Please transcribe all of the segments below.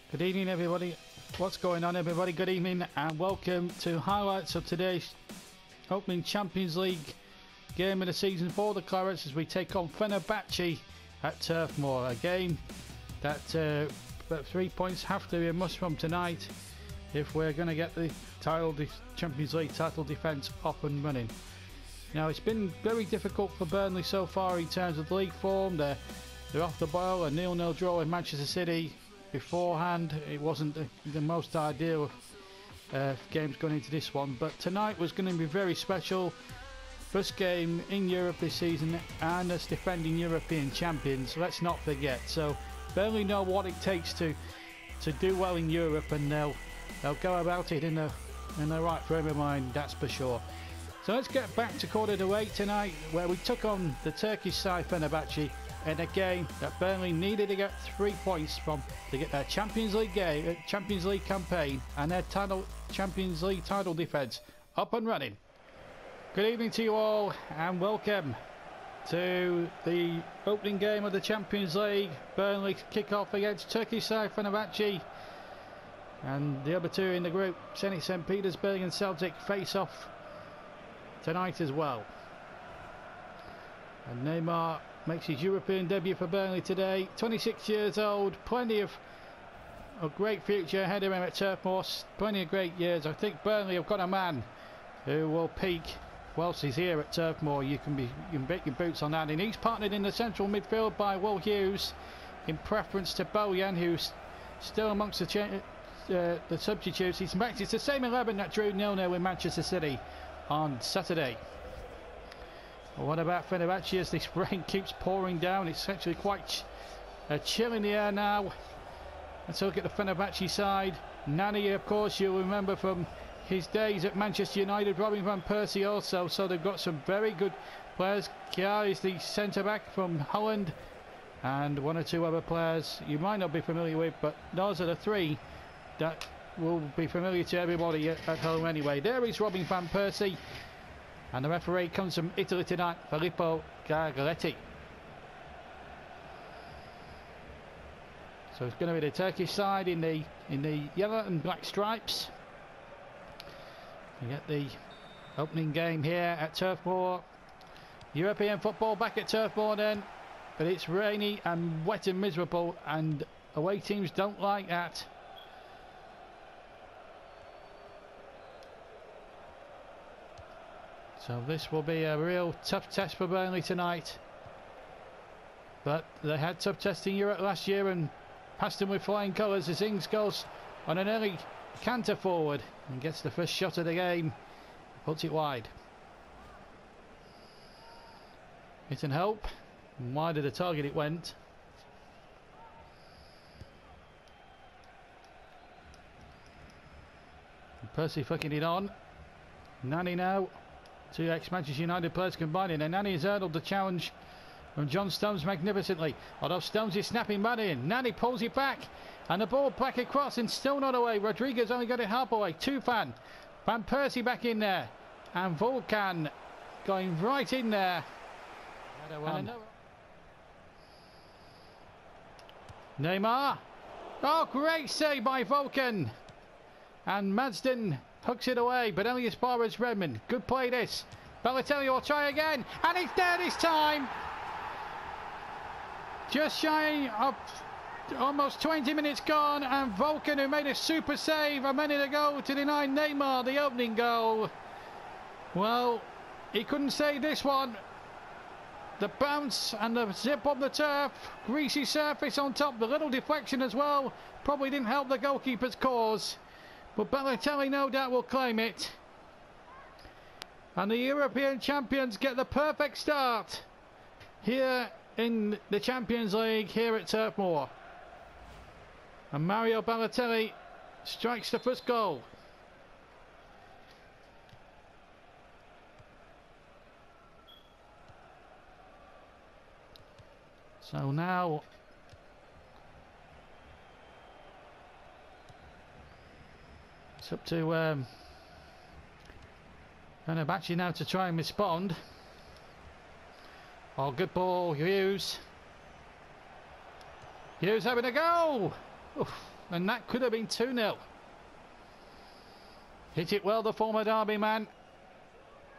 Good evening, everybody. What's going on, everybody? Good evening and welcome to highlights of today's opening Champions League game of the season for the Clarets as we take on Fenerbahce at Turf Moor. A game that 3 points have to be a must from tonight if we're going to get the Champions League title defence up and running. Now, it's been very difficult for Burnley so far in terms of league form. They're off the boil, a 0-0 draw with Manchester City. Beforehand, it wasn't the most ideal games going into this one, but tonight was going to be very special. First game in Europe this season and as defending European champions, let's not forget. So Burnley know what it takes to do well in Europe, and they'll go about it in the right frame of mind, that's for sure. So let's get back to quarter-to-8 tonight, where we took on the Turkish side Fenerbahce in a game that Burnley needed to get 3 points from to get their Champions League campaign and their Champions League title defence up and running. Good evening to you all and welcome to the opening game of the Champions League. Burnley kick off against Turkish side Fenerbahce, and the other two in the group, Zenit St Petersburg and Celtic, face off tonight as well. And Neymar makes his European debut for Burnley today. 26 years old, plenty of a great future ahead of him at Turf Moor. Plenty of great years. I think Burnley have got a man who will peak whilst he's here at Turf Moor. You can bet your boots on that. And he's partnered in the central midfield by Will Hughes in preference to Bojan, who's still amongst the substitutes. It's the same 11 that drew 0-0 with Manchester City on Saturday. What about Fenerbahce as this rain keeps pouring down? It's actually quite chill in the air now. Let's look at the Fenerbahce side. Nani, of course, you'll remember from his days at Manchester United. Robin van Persie also. So they've got some very good players. Kjaer is the centre-back from Holland. And one or two other players you might not be familiar with, but those are the three that will be familiar to everybody at home anyway. There is Robin van Persie. And the referee comes from Italy tonight, Filippo Gargaretti. So it's going to be the Turkish side in the yellow and black stripes. You get the opening game here at Turf Moor. European football back at Turf Moor then, but it's rainy and wet and miserable, and away teams don't like that. So this will be a real tough test for Burnley tonight. But they had tough tests in Europe last year and passed them with flying colours as Ings goes on an early canter forward and gets the first shot of the game. Puts it wide. Hit and hope. And wide of the target it went. And Percy flicking it on. Nani now. Two ex-Manchester United players combining, and Nani has hurdled the challenge from John Stones magnificently. Although Stones is snapping mad in. Nani pulls it back, and the ball back across, and still not away. Rodriguez only got it half away. Tufan. Van Persie back in there. And Volkan going right in there. Neymar. Oh, great save by Volkan. And Madsden hooks it away, but only as far as Redmond. Good play this. Balotelli will try again, and it's there this time. Just shy of almost 20 minutes gone, and Volkan, who made a super save a minute ago to deny Neymar the opening goal. Well, he couldn't save this one. The bounce and the zip on the turf, greasy surface on top, the little deflection as well, probably didn't help the goalkeeper's cause. But Balotelli no doubt will claim it. And the European champions get the perfect start here in the Champions League here at Turf Moor. And Mario Balotelli strikes the first goal. So now it's up to Fenerbahce now to try and respond. Oh, good ball, Hughes. Hughes having a go! Oof. and that could have been 2-0. Hit it well, the former Derby man.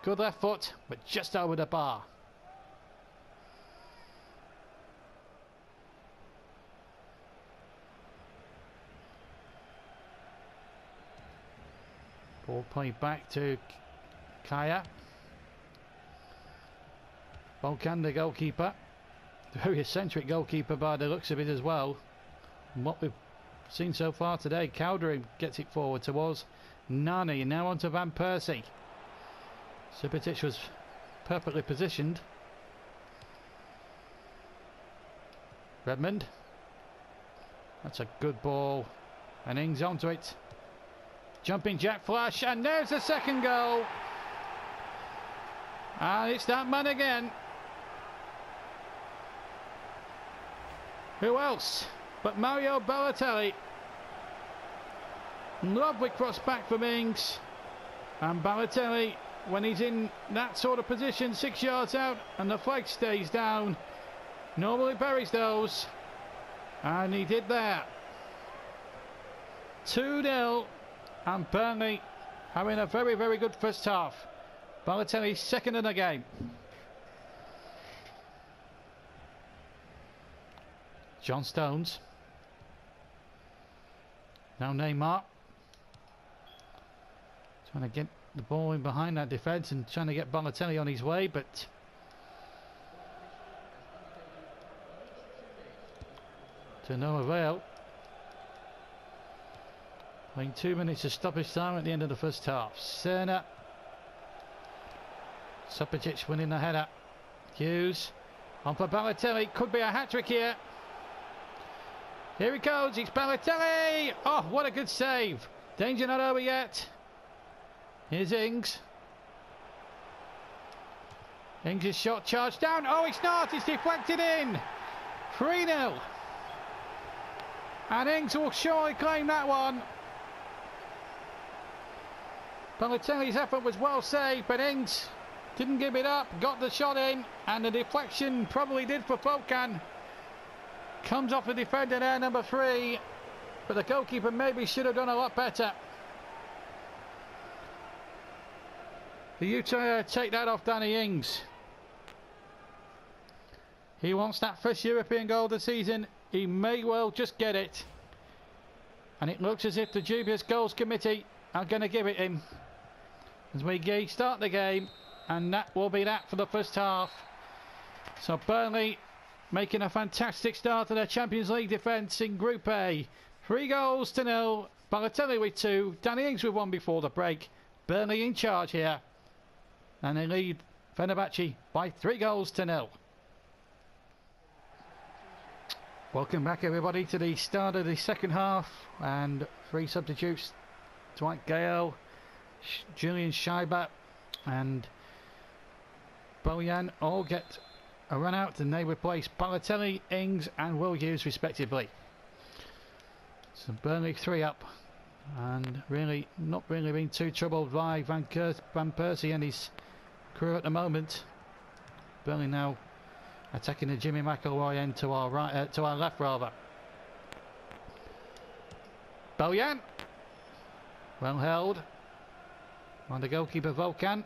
Good left foot, but just over the bar. Ball played back to Kaya. Volkan, the goalkeeper. Very eccentric goalkeeper by the looks of it as well. And what we've seen so far today, Cowdering gets it forward towards Nani. Now on to Van Persie. Subotic was perfectly positioned. Redmond. That's a good ball. And Ings onto it. Jumping jack flash, and there's the second goal. And it's that man again. Who else but Mario Balotelli? Lovely cross back from Ings. And Balotelli, when he's in that sort of position, 6 yards out, and the flag stays down, normally buries those. And he did that. 2-0. And Burnley having a very, very good first half. Balotelli second in the game. John Stones. Now Neymar. Trying to get the ball in behind that defence and trying to get Balotelli on his way, but to no avail. Playing 2 minutes of stoppage time at the end of the first half. Serna. Subotic winning the header. Hughes. On for Balotelli. Could be a hat-trick here. Here he goes. It's Balotelli. Oh, what a good save. Danger not over yet. Here's Ings. Ings' shot charged down. Oh, it's not. It's deflected in. 3-0. And Ings will surely claim that one. Balotelli's effort was well saved, but Ings didn't give it up, got the shot in, and the deflection probably did for Volkan. Comes off the defender there, number 3, but the goalkeeper maybe should have done a lot better. The Utah take that off Danny Ings. He wants that first European goal of the season. He may well just get it. And it looks as if the dubious goals committee are going to give it him as we start the game, and that will be that for the first half. So Burnley making a fantastic start to their Champions League defence in Group A. 3-0. Balotelli with 2, Danny Ings with 1 before the break. Burnley in charge here, and they lead Fenerbahce by 3-0. Welcome back everybody to the start of the second half, and 3 substitutes. Dwight Gale, Julian Scheiber and Bojan all get a run out, and they replace Balotelli, Ings and Will Hughes respectively. So Burnley 3 up, and really not really being too troubled by Van Persie and his crew at the moment. Burnley now attacking the Jimmy McIlroy end to our right, to our left rather. Bojan, well held on the goalkeeper Volkan,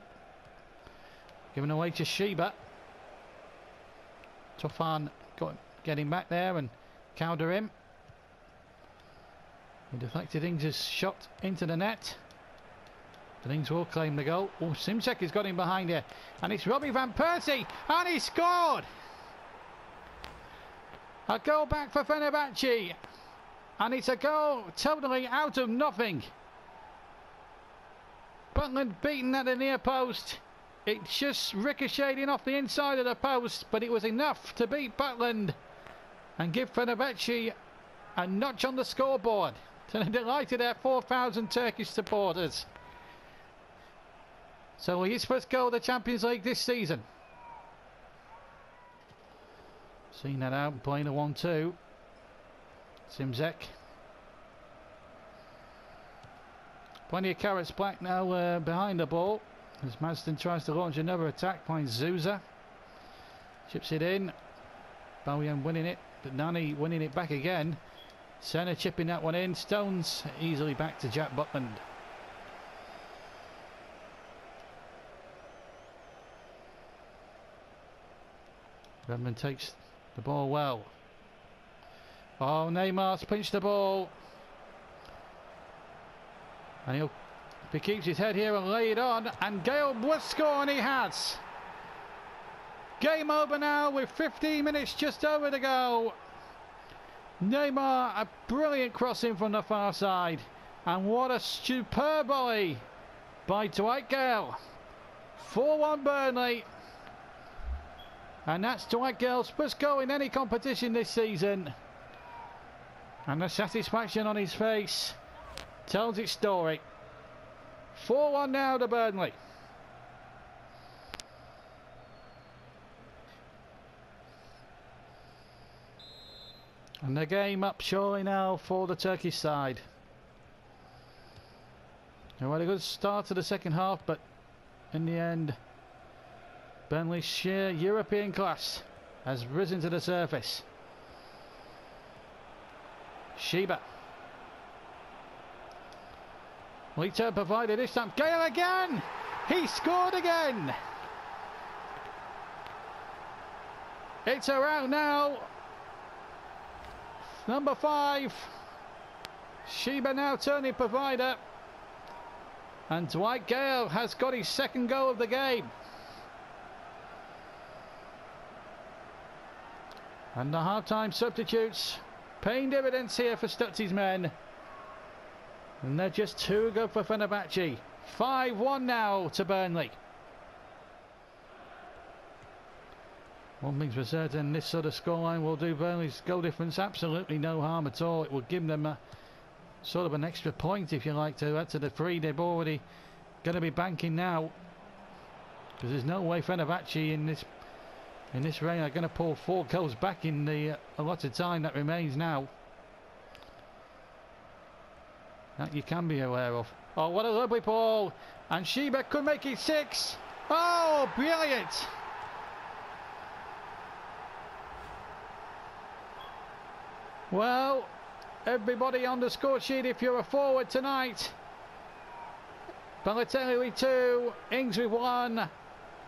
given away to Sheba. Tufan getting back there and counter him. He deflected Ings' shot into the net, but Ings will claim the goal. Oh, Simcek has got him behind here, and it's Robbie Van Persie, and he scored! A goal back for Fenerbahce, and it's a goal totally out of nothing. Butland beaten at the near post. It's just ricocheting off the inside of the post, but it was enough to beat Butland and give Fenerbahce a notch on the scoreboard to the delight of their 4,000 Turkish supporters. So his first goal of the Champions League this season. Seeing that out and playing a 1-2. Simzek. Plenty of carrots black now behind the ball as Madston tries to launch another attack, finds Souza. Chips it in. Bojan winning it, but Nani winning it back again. Senna chipping that one in. Stones easily back to Jack Butland. Redmond takes the ball well. Oh, Neymar's pinched the ball. And if he keeps his head here and lay it on, and Gale would score, and he has. Game over now with 15 minutes just over to go. Neymar, a brilliant crossing from the far side. And what a superb volley by Dwight Gale. 4-1 Burnley. And that's Dwight Gale's first goal in any competition this season. And the satisfaction on his face tells its story. 4-1 now to Burnley. And the game up surely now for the Turkish side. They had a good start to the second half, but in the end, Burnley's sheer European class has risen to the surface. Sheba. Lito provided this time. Gale again! He scored again! It's around now. Number 5. Sheba now turning provider. And Dwight Gale has got his second goal of the game. And the half-time substitutes paying dividends here for Stutzy's men. And they're just too good for Fenerbahce. 5-1 now to Burnley. One thing's for certain, this sort of scoreline will do Burnley's goal difference absolutely no harm at all. It will give them a sort of an extra point, if you like, to add to the 3 they've already going to be banking now. Because there's no way Fenerbahce in this reign are going to pull 4 goals back in the allotted time that remains now. That you can be aware of. Oh, what a lovely ball! And Sheba could make it 6. Oh, brilliant! Well, everybody on the score sheet if you're a forward tonight. Balotelli with 2, Ings with 1,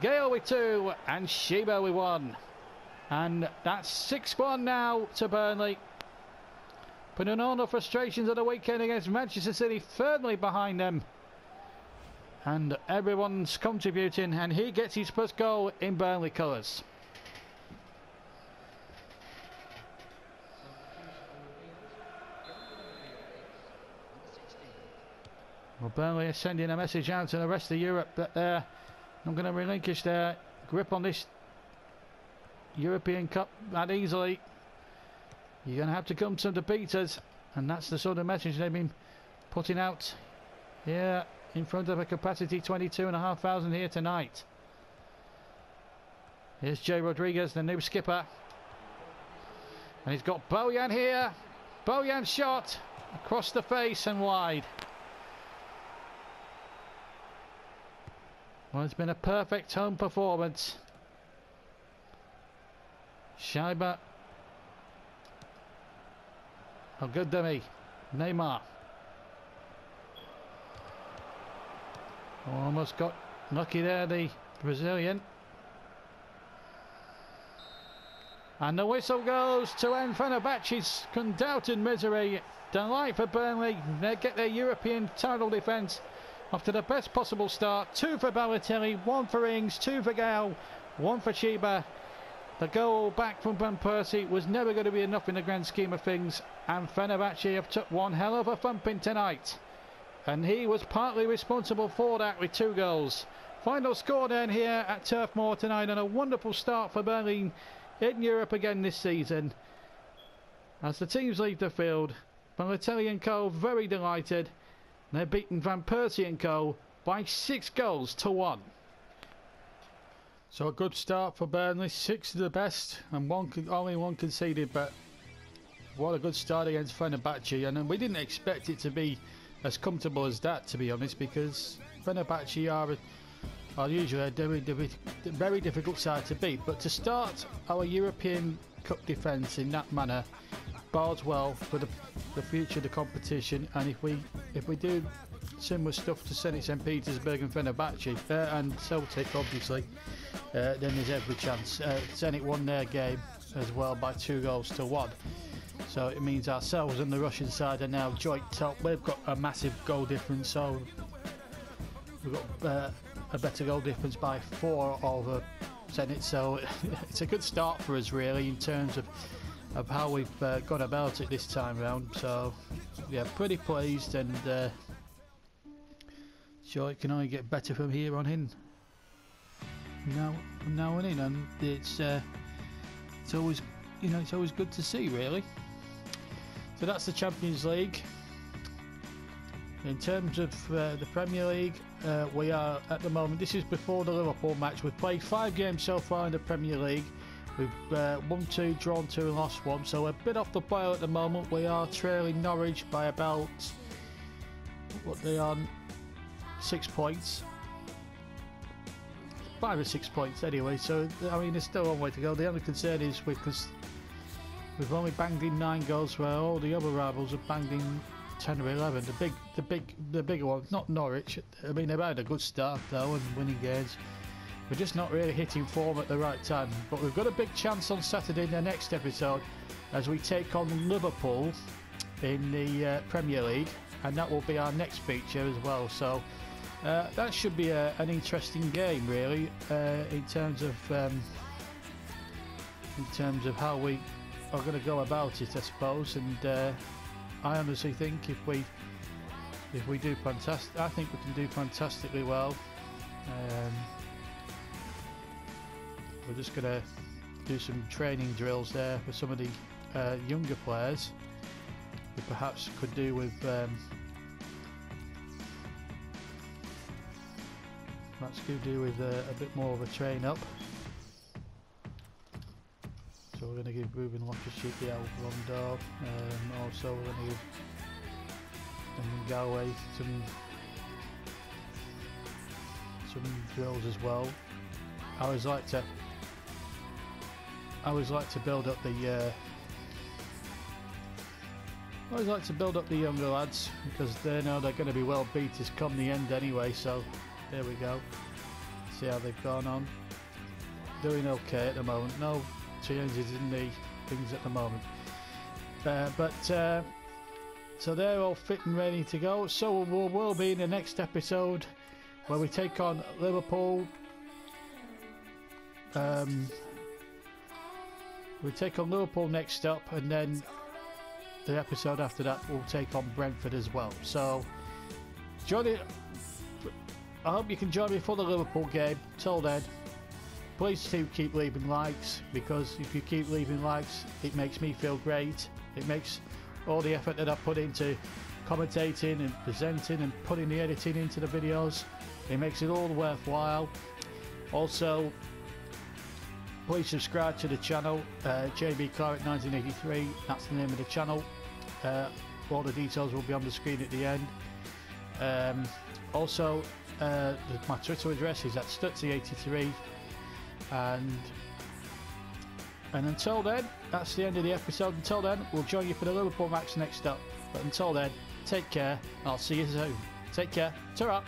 Gale with 2, and Sheba with 1. And that's 6-1 now to Burnley. Putting all the frustrations of the weekend against Manchester City firmly behind them. And everyone's contributing, and he gets his first goal in Burnley colours. Well, Burnley is sending a message out to the rest of Europe that they're not going to relinquish their grip on this European Cup that easily. You're going to have to come to the beaters, and that's the sort of message they've been putting out here in front of a capacity 22,500 here tonight. Here's Jay Rodriguez, the new skipper, and he's got Bojan here. Bojan's shot across the face and wide. Well, it's been a perfect home performance. Sheba. Oh, good dummy. Neymar. Almost got lucky there, the Brazilian. And the whistle goes to end Fenerbahce's undoubted misery. Delight for Burnley. They get their European title defence after the best possible start. 2 for Balotelli, 1 for Ings, 2 for Gale, 1 for Sheba. The goal back from Van Persie was never going to be enough in the grand scheme of things, and Fenerbahce have took one hell of a thumping tonight, and he was partly responsible for that with 2 goals. Final score then here at Turf Moor tonight, and a wonderful start for Burnley in Europe again this season. As the teams leave the field, Balotelli and co very delighted. They're beaten Van Persie and co by 6 goals to 1. So a good start for Burnley, 6 of the best, and only one conceded, but what a good start against Fenerbahce. And we didn't expect it to be as comfortable as that, to be honest, because Fenerbahce are usually a very difficult side to beat. But to start our European Cup defence in that manner bodes well for the the future of the competition, and if we do similar stuff to Zenit St Petersburg and Fenerbahce and Celtic obviously, then there's every chance. Zenit won their game as well by 2-1, so it means ourselves and the Russian side are now joint top. We've got a massive goal difference, so we've got a better goal difference by 4 over Zenit, so it's a good start for us really in terms of how we've gone about it this time round. So yeah, pretty pleased, and sure it can only get better from here on in. Now on in, and it's always, you know, it's always good to see really. So that's the Champions League. In terms of the Premier League, we are at the moment, this is before the Liverpool match, we've played 5 games so far in the Premier League. We've won 2, drawn 2 and lost 1, so we're a bit off the boil at the moment. We are trailing Norwich by about, what they are, 6 points. 5 or 6 points anyway, so I mean there's still a long way to go. The only concern is because we've only banged in 9 goals, where all the other rivals have banged in 10 or 11. The bigger ones, not Norwich. I mean, they've had a good start though and winning games. We're just not really hitting form at the right time. But we've got a big chance on Saturday in the next episode as we take on Liverpool in the Premier League, and that will be our next feature as well. So that should be an interesting game really, in terms of how we are going to go about it, I suppose. And I honestly think if we do fantastic, I think we can do fantastically well. We're just going to do some training drills there for some of the younger players. We perhaps could do with a bit more of a train up. So we're going to give Ruben Loftus-Cheek the Rondor. Also we're going to give Galway some drills as well. I always like to build up the younger lads, because they know they're going to be well beaters come the end anyway. So there we go. See how they've gone on. Doing okay at the moment. No changes in the things at the moment. So they're all fit and ready to go. So we'll be in the next episode where we take on Liverpool. We take on Liverpool next up, and then the episode after that we'll take on Brentford as well. So I hope you can join me for the Liverpool game. Till then, please do keep leaving likes, because if you keep leaving likes, it makes me feel great. It makes all the effort that I put into commentating and presenting and putting the editing into the videos, it makes it all worthwhile. Also, please subscribe to the channel, JB Claret 1983, that's the name of the channel. All the details will be on the screen at the end. Also, my Twitter address is at Stutzy83, and until then, that's the end of the episode. Until then, we'll join you for the Liverpool match next up. But until then, take care, and I'll see you soon. Take care. Ta-ra!